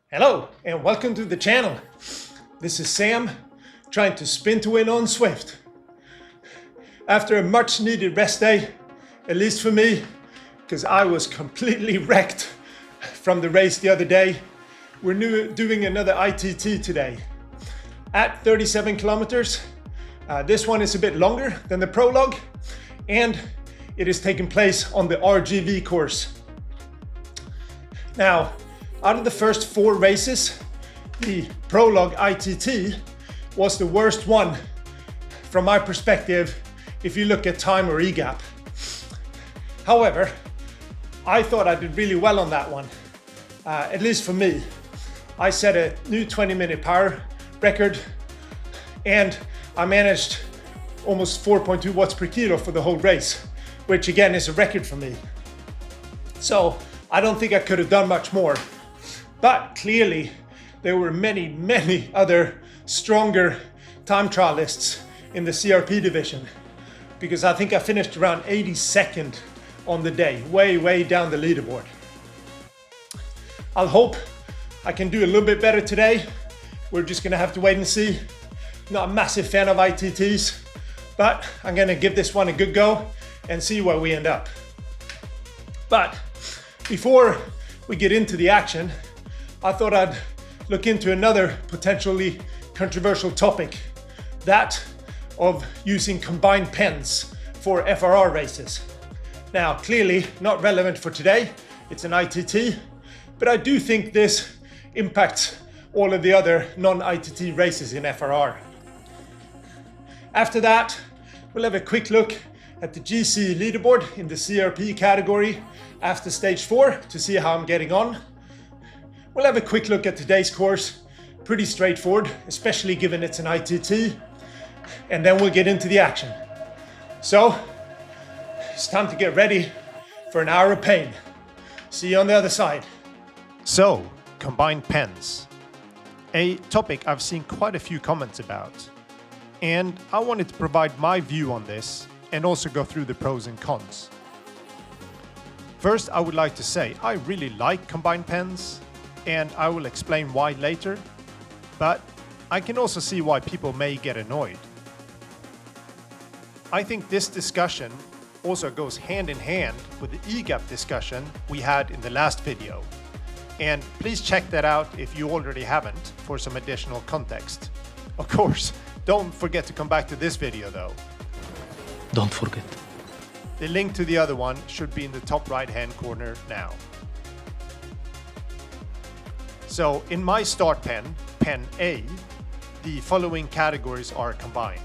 Hello and welcome to the channel. This is Sam trying to spin to win on Swift. After a much needed rest day, at least for me, because I was completely wrecked from the race the other day, we're doing another ITT today at 37 kilometers. This one is a bit longer than the prologue and it is taking place on the RGV course. Now, out of the first 4 races, the prologue ITT was the worst one from my perspective if you look at time or EGAP. However, I thought I did really well on that one, at least for me. I set a new 20-minute power record and I managed almost 4.2 watts per kilo for the whole race, which again is a record for me. So I don't think I could have done much more. But clearly, there were many other stronger time trialists in the CRP division, because I think I finished around 82nd on the day, way down the leaderboard. I'll hope I can do a little bit better today. We're just gonna have to wait and see. Not a massive fan of ITTs, but I'm gonna give this one a good go and see where we end up. But before we get into the action, I thought I'd look into another potentially controversial topic, that of using combined pens for FRR races. Now, clearly not relevant for today, it's an ITT, but I do think this impacts all of the other non-ITT races in FRR. After that, we'll have a quick look at the GC leaderboard in the CRP category after stage 4 to see how I'm getting on. We'll have a quick look at today's course, pretty straightforward, especially given it's an ITT, and then we'll get into the action. So, it's time to get ready for an hour of pain. See you on the other side. So, combined pens. A topic I've seen quite a few comments about. And I wanted to provide my view on this and also go through the pros and cons. First, I would like to say I really like combined pens, and I will explain why later, but I can also see why people may get annoyed. I think this discussion also goes hand in hand with the EGAP discussion we had in the last video. And please check that out if you already haven't for some additional context. Of course, don't forget to come back to this video though. Don't forget. The link to the other one should be in the top right-hand corner now. So in my start pen, pen A, the following categories are combined.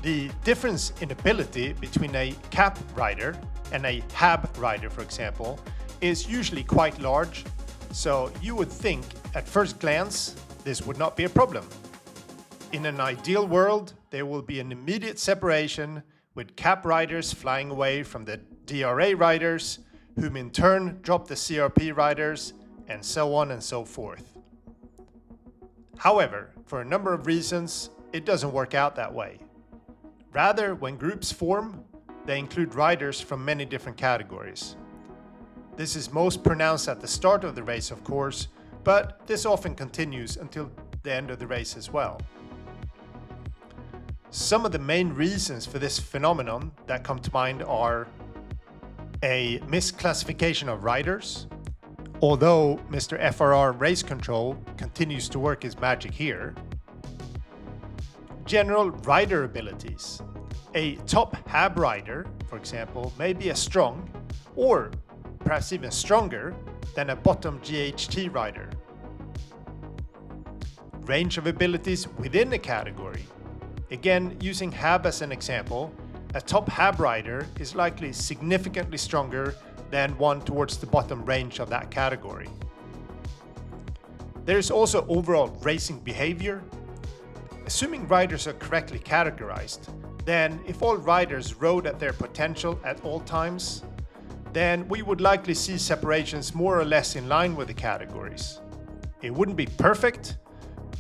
The difference in ability between a cap rider and a HAB rider, for example, is usually quite large, so you would think at first glance this would not be a problem. In an ideal world, there will be an immediate separation with cap riders flying away from the DRA riders, whom in turn drop the CRP riders, and so on and so forth. However, for a number of reasons, it doesn't work out that way. Rather, when groups form, they include riders from many different categories. This is most pronounced at the start of the race, of course, but this often continues until the end of the race as well. Some of the main reasons for this phenomenon that come to mind are a misclassification of riders, although Mr. FRR Race Control continues to work his magic here. General rider abilities. A top HAB rider, for example, may be as strong, or perhaps even stronger, than a bottom GHT rider. Range of abilities within a category. Again, using HAB as an example, a top HAB rider is likely significantly stronger than one towards the bottom range of that category. There is also overall racing behavior. Assuming riders are correctly categorized, then if all riders rode at their potential at all times, then we would likely see separations more or less in line with the categories. It wouldn't be perfect,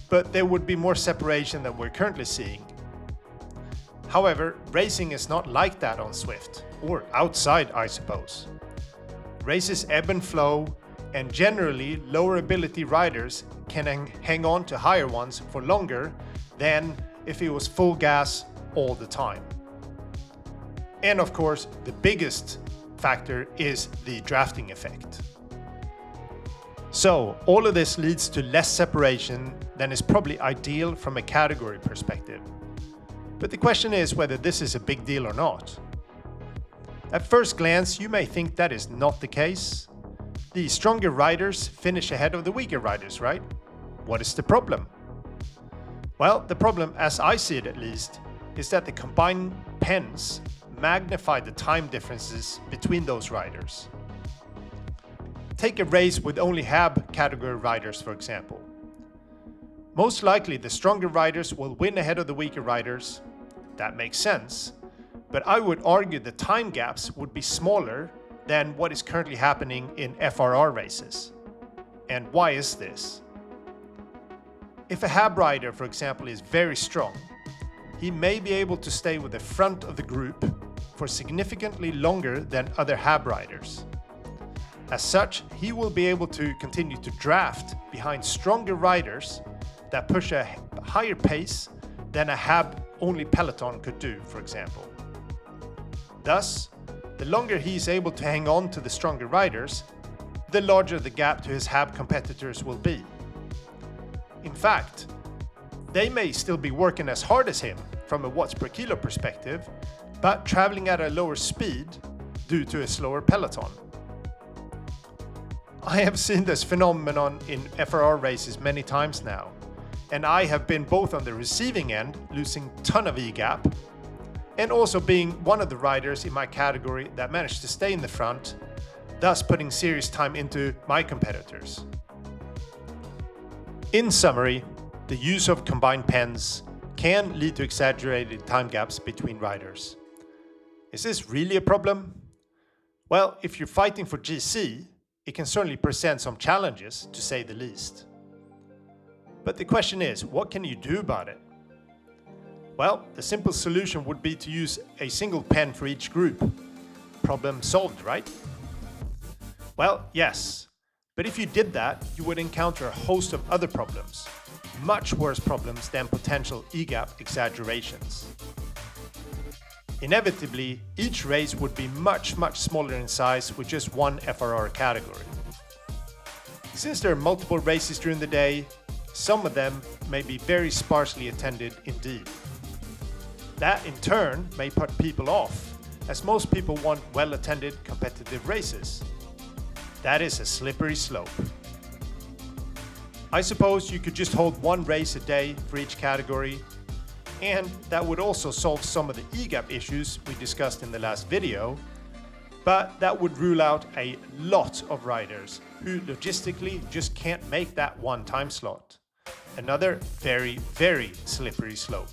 but there would be more separation than we're currently seeing. However, racing is not like that on Swift, or outside, I suppose. races ebb and flow, and generally lower ability riders can hang on to higher ones for longer than if it was full gas all the time. And of course, the biggest factor is the drafting effect. So all of this leads to less separation than is probably ideal from a category perspective. But the question is whether this is a big deal or not. At first glance, you may think that is not the case. The stronger riders finish ahead of the weaker riders, right? What is the problem? Well, the problem, as I see it at least, is that the combined pens magnify the time differences between those riders. Take a race with only HAB category riders, for example. Most likely the stronger riders will win ahead of the weaker riders. That makes sense. But I would argue the time gaps would be smaller than what is currently happening in FRR races. And why is this? If a HAB rider, for example, is very strong, he may be able to stay with the front of the group for significantly longer than other HAB riders. As such, he will be able to continue to draft behind stronger riders that push a higher pace than a HAB-only peloton could do, for example. Thus, the longer he is able to hang on to the stronger riders, the larger the gap to his HAB competitors will be. In fact, they may still be working as hard as him from a watts per kilo perspective, but traveling at a lower speed due to a slower peloton. I have seen this phenomenon in FRR races many times now, and I have been both on the receiving end, losing a ton of EGAP, and also being one of the riders in my category that managed to stay in the front, thus putting serious time into my competitors. In summary, the use of combined pens can lead to exaggerated time gaps between riders. Is this really a problem? Well, if you're fighting for GC, it can certainly present some challenges, to say the least. But the question is, what can you do about it? Well, the simple solution would be to use a single pen for each group. Problem solved, right? Well, yes. But if you did that, you would encounter a host of other problems. Much worse problems than potential EGAP exaggerations. Inevitably, each race would be much smaller in size with just one FRR category. Since there are multiple races during the day, some of them may be very sparsely attended indeed. That in turn may put people off, as most people want well-attended competitive races. That is a slippery slope. I suppose you could just hold one race a day for each category, and that would also solve some of the EGAP issues we discussed in the last video, but that would rule out a lot of riders who logistically just can't make that one time slot. Another very slippery slope.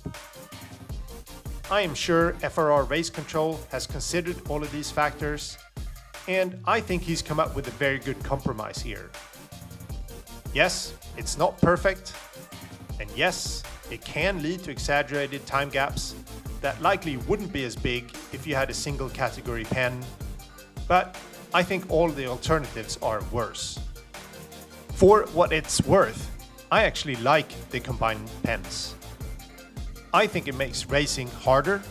I am sure FRR Race Control has considered all of these factors, and I think he's come up with a very good compromise here. Yes, it's not perfect, and yes, it can lead to exaggerated time gaps that likely wouldn't be as big if you had a single category pen, but I think all the alternatives are worse. For what it's worth, I actually like the combined pens. I think it makes racing harder,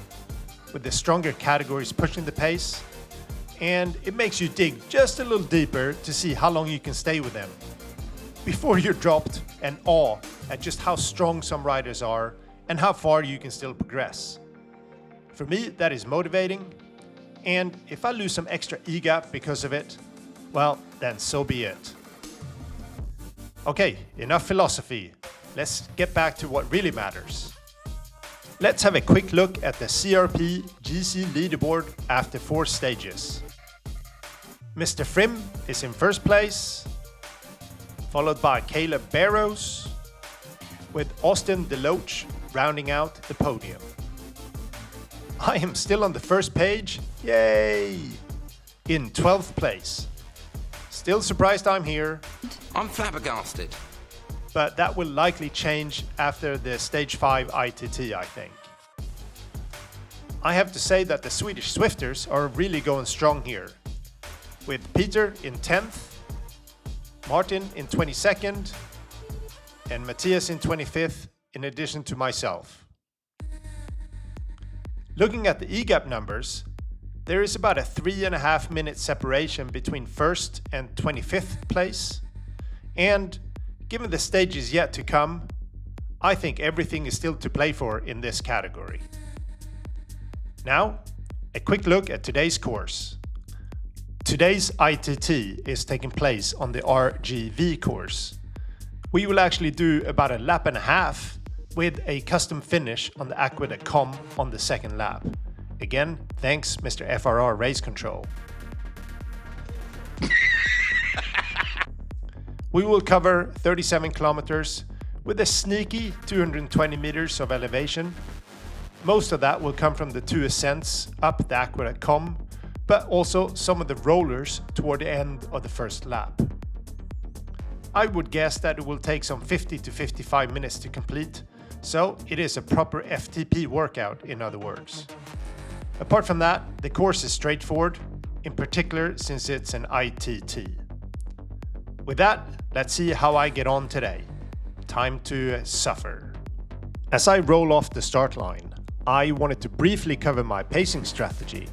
with the stronger categories pushing the pace, and it makes you dig just a little deeper to see how long you can stay with them, before you're dropped and awe at just how strong some riders are and how far you can still progress. For me, that is motivating, and if I lose some extra EGAP because of it, well, then so be it. Okay, enough philosophy. Let's get back to what really matters. Let's have a quick look at the CRP GC leaderboard after 4 stages. Mr. Frim is in first place, followed by Caleb Barrows, with Austin DeLoach rounding out the podium. I am still on the first page, yay! In 12th place. Still surprised I'm here. I'm flabbergasted. But that will likely change after the Stage 5 ITT, I think. I have to say that the Swedish Swifters are really going strong here. with Peter in 10th, Martin in 22nd, and Matthias in 25th, in addition to myself. Looking at the EGAP numbers, there is about a 3.5 minute separation between 1st and 25th place, and given the stages yet to come, I think everything is still to play for in this category. Now, a quick look at today's course. Today's ITT is taking place on the RGV course. We will actually do about a lap and a half with a custom finish on the Acufff on the second lap. Again, thanks Mr. FRR Race Control. We will cover 37 kilometers with a sneaky 220 meters of elevation. Most of that will come from the 2 ascents up the Acufff, but also some of the rollers toward the end of the first lap. I would guess that it will take some 50 to 55 minutes to complete, so it is a proper FTP workout, in other words. Apart from that, the course is straightforward, in particular since it's an ITT. With that, let's see how I get on today. Time to suffer. As I roll off the start line, I wanted to briefly cover my pacing strategy.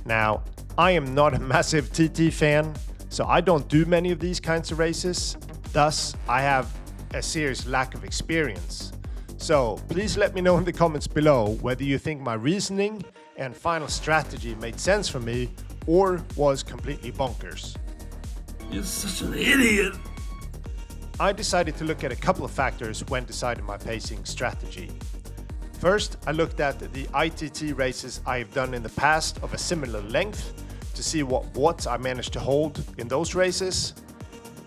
Now, I am not a massive TT fan, so I don't do many of these kinds of races. Thus, I have a serious lack of experience. So please let me know in the comments below whether you think my reasoning and final strategy made sense for me or was completely bonkers. You're such an idiot. I decided to look at a couple of factors when deciding my pacing strategy. First, I looked at the ITT races I have done in the past of a similar length to see what watts I managed to hold in those races.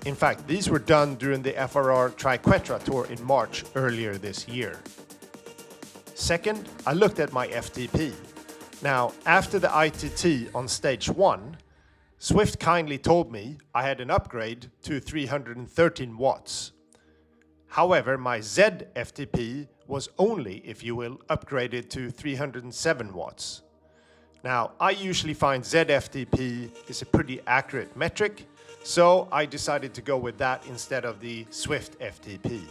In fact, these were done during the FRR Triquetra Tour in March earlier this year. Second, I looked at my FTP. Now, after the ITT on stage 1, Zwift kindly told me I had an upgrade to 313 watts. However, my Z FTP was only, if you will, upgraded to 307 watts. Now, I usually find Z FTP is a pretty accurate metric, so I decided to go with that instead of the Zwift FTP.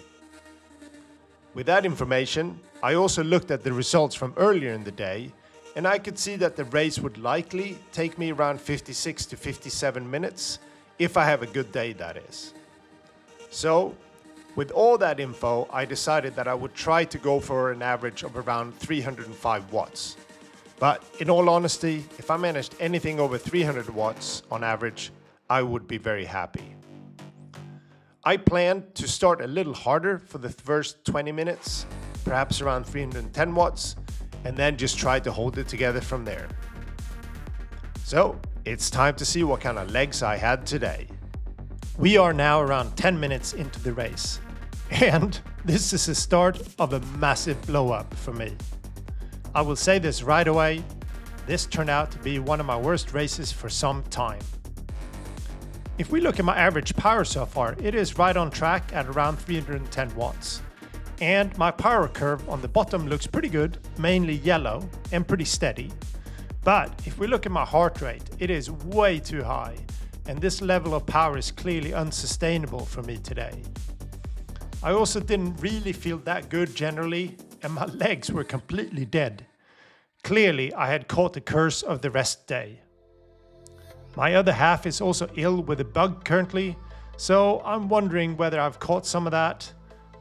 With that information, I also looked at the results from earlier in the day, and I could see that the race would likely take me around 56 to 57 minutes, if I have a good day, that is. So, with all that info, I decided that I would try to go for an average of around 305 watts. But in all honesty, if I managed anything over 300 watts on average, I would be very happy. I planned to start a little harder for the first 20 minutes, perhaps around 310 watts, and then just try to hold it together from there. So, it's time to see what kind of legs I had today. We are now around 10 minutes into the race, and this is the start of a massive blow-up for me. I will say this right away, this turned out to be one of my worst races for some time. If we look at my average power so far, it is right on track at around 310 watts. And my power curve on the bottom looks pretty good, mainly yellow and pretty steady. But if we look at my heart rate, it is way too high. And this level of power is clearly unsustainable for me today. I also didn't really feel that good generally, and my legs were completely dead. Clearly, I had caught the curse of the rest day. My other half is also ill with a bug currently, so I'm wondering whether I've caught some of that.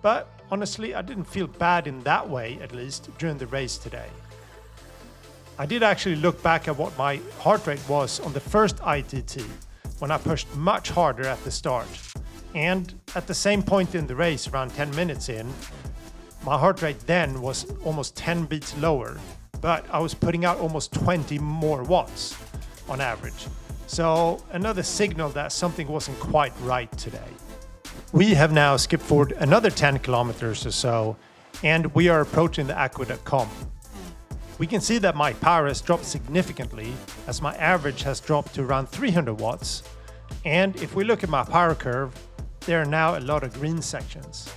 But honestly, I didn't feel bad in that way, at least, during the race today. I did actually look back at what my heart rate was on the first ITT, when I pushed much harder at the start. And at the same point in the race, around 10 minutes in, my heart rate then was almost 10 beats lower, but I was putting out almost 20 more watts on average. So another signal that something wasn't quite right today. We have now skipped forward another 10 kilometers or so, and we are approaching the Acufff. We can see that my power has dropped significantly, as my average has dropped to around 300 watts. And if we look at my power curve, there are now a lot of green sections.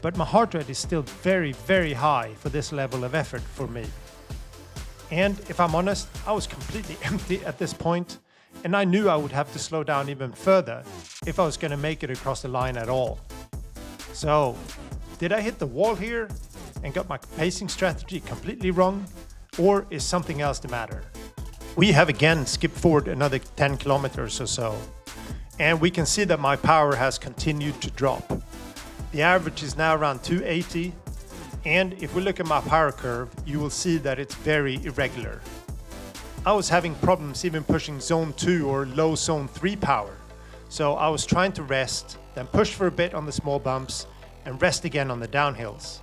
But my heart rate is still very, very high for this level of effort for me. And if I'm honest, I was completely empty at this point, and I knew I would have to slow down even further if I was going to make it across the line at all. So, did I hit the wall here and got my pacing strategy completely wrong, or is something else the matter? We have again skipped forward another 10 kilometers or so, and we can see that my power has continued to drop. The average is now around 280, and if we look at my power curve, you will see that it's very irregular. I was having problems even pushing zone 2 or low zone 3 power, so I was trying to rest, then push for a bit on the small bumps, and rest again on the downhills.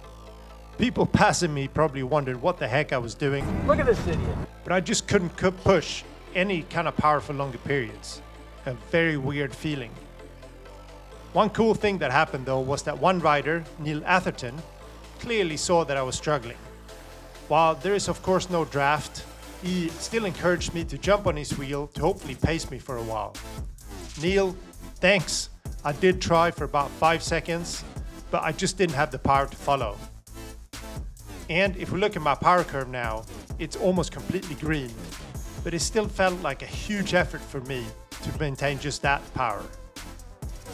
People passing me probably wondered what the heck I was doing. Look at this idiot. But I just couldn't push any kind of power for longer periods. A very weird feeling. One cool thing that happened though was that one rider, Neil Atherton, clearly saw that I was struggling. While there is of course no draft, he still encouraged me to jump on his wheel to hopefully pace me for a while. Neil, thanks. I did try for about 5 seconds, but I just didn't have the power to follow. And if we look at my power curve now, it's almost completely green, but it still felt like a huge effort for me to maintain just that power.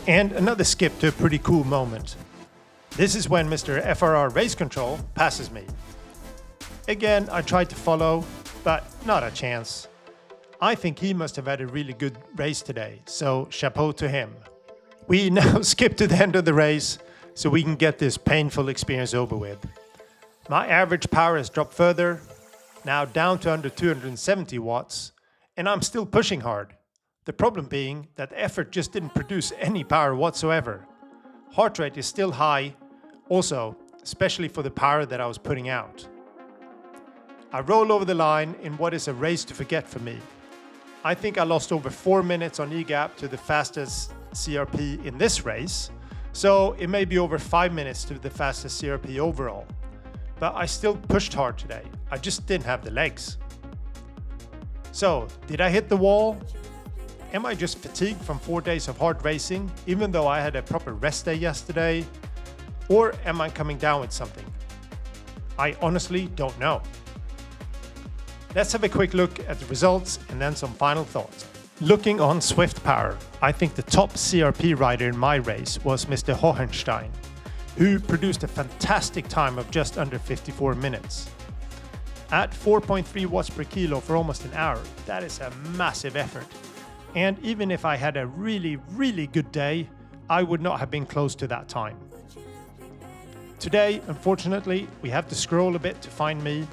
And another skip to a pretty cool moment. This is when Mr. FRR Race Control passes me. Again, I tried to follow, but not a chance. I think he must have had a really good race today, so chapeau to him. We now skip to the end of the race so we can get this painful experience over with. My average power has dropped further, now down to under 270 watts, and I'm still pushing hard. The problem being that the effort just didn't produce any power whatsoever. Heart rate is still high, also, especially for the power that I was putting out. I roll over the line in what is a race to forget for me. I think I lost over 4 minutes on EGAP to the fastest CRP in this race, so it may be over 5 minutes to the fastest CRP overall. But I still pushed hard today. I just didn't have the legs. So, did I hit the wall? Am I just fatigued from 4 days of hard racing, even though I had a proper rest day yesterday? Or am I coming down with something? I honestly don't know. Let's have a quick look at the results and then some final thoughts. Looking on Swift Power, I think the top CRP rider in my race was Mr. Hohenstein, who produced a fantastic time of just under 54 minutes. At 4.3 watts per kilo for almost an hour, that is a massive effort. And even if I had a really, really good day, I would not have been close to that time. Today, unfortunately, we have to scroll a bit to find me.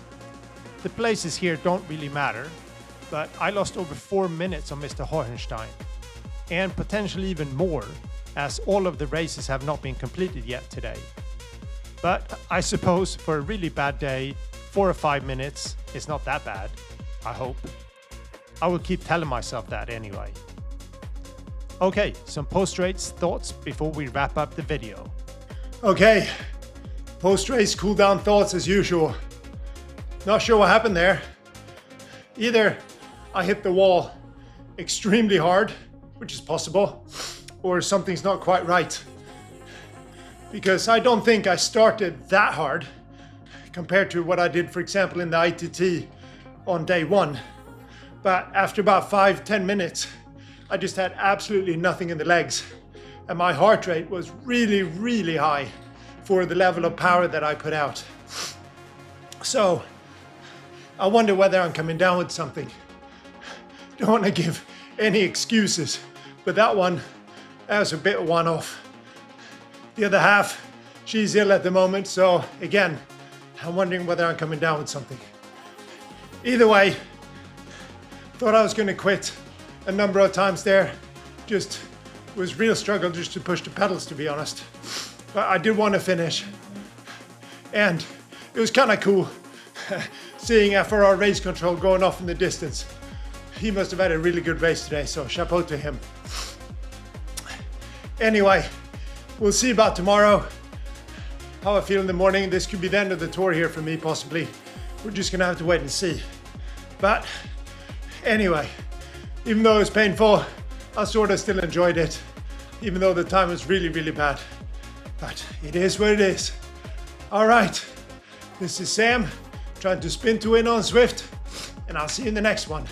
The places here don't really matter, but I lost over 4 minutes on Mr. Hohenstein, and potentially even more, as all of the races have not been completed yet today. But I suppose for a really bad day, 4 or 5 minutes is not that bad, I hope. I will keep telling myself that anyway. Okay, some post-race thoughts before we wrap up the video. Okay, post-race cool down thoughts as usual. Not sure what happened there. Either I hit the wall extremely hard, which is possible, or something's not quite right. Because I don't think I started that hard compared to what I did, for example, in the ITT on day 1. But after about 5-10 minutes, I just had absolutely nothing in the legs. And my heart rate was really, really high for the level of power that I put out. So, I wonder whether I'm coming down with something. Don't want to give any excuses, but that was a bit one-off. The other half, she's ill at the moment, so again, I'm wondering whether I'm coming down with something. Either way, thought I was going to quit a number of times there. Just was real struggle just to push the pedals, to be honest. But I did want to finish. And it was kind of cool seeing FRR Race Control going off in the distance. He must have had a really good race today, so chapeau to him. Anyway, we'll see about tomorrow. How I feel in the morning. This could be the end of the tour here for me, possibly. We're just gonna have to wait and see. But anyway, even though it was painful, I sort of still enjoyed it, even though the time was really, really bad. But it is what it is. All right, this is Sam, trying to spin to win on Zwift, and I'll see you in the next one.